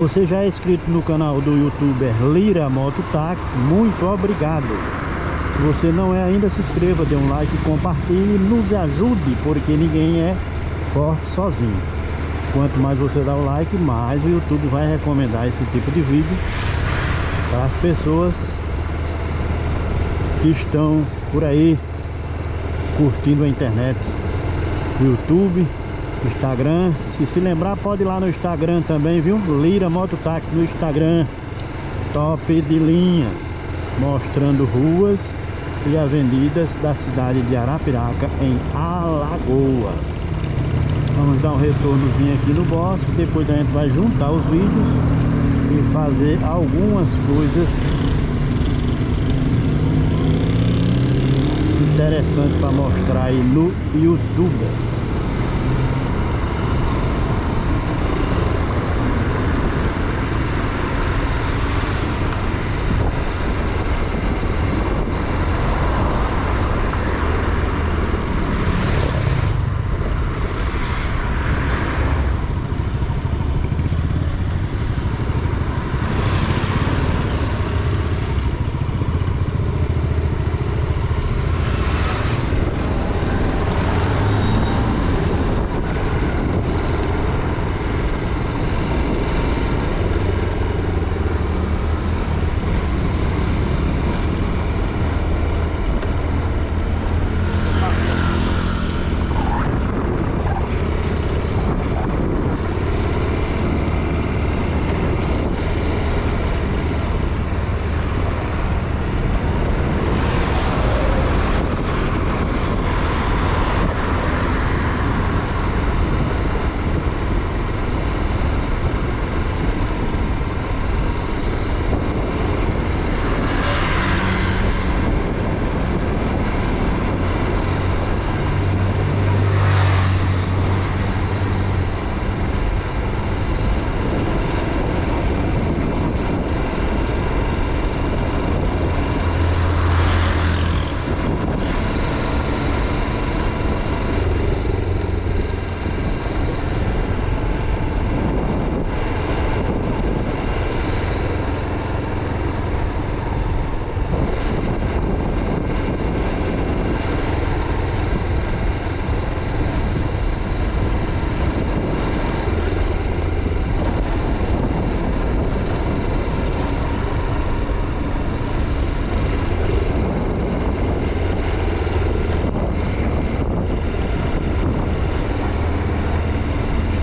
você já é inscrito no canal do youtuber Lira Mototáxi, muito obrigado. Se você não é ainda, se inscreva, dê um like, compartilhe e nos ajude, porque ninguém é forte sozinho. Quanto mais você dá o like, mais o YouTube vai recomendar esse tipo de vídeo para as pessoas que estão por aí curtindo a internet, o YouTube, Instagram. Se lembrar, pode ir lá no Instagram também, viu? Lira Mototáxi no Instagram, top de linha, mostrando ruas e avenidas da cidade de Arapiraca, em Alagoas. Vamos dar um retornozinho aqui no bosque, depois a gente vai juntar os vídeos e fazer algumas coisas interessantes para mostrar aí no YouTube.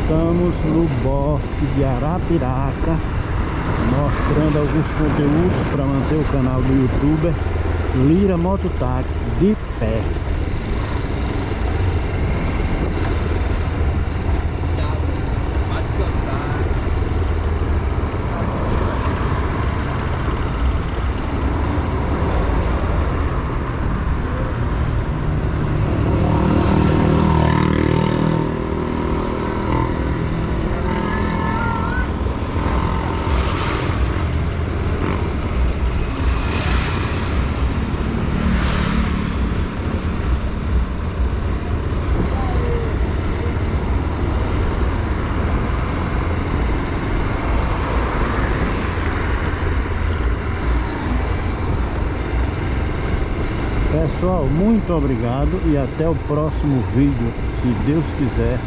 Estamos no bosque de Arapiraca, mostrando alguns conteúdos para manter o canal do youtuber Lira Mototáxi de pé. Pode descansar. Pessoal, muito obrigado e até o próximo vídeo, se Deus quiser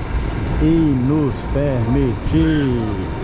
e nos permitir.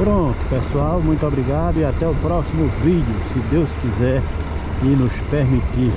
Pronto, pessoal, muito obrigado e até o próximo vídeo, se Deus quiser e nos permitir.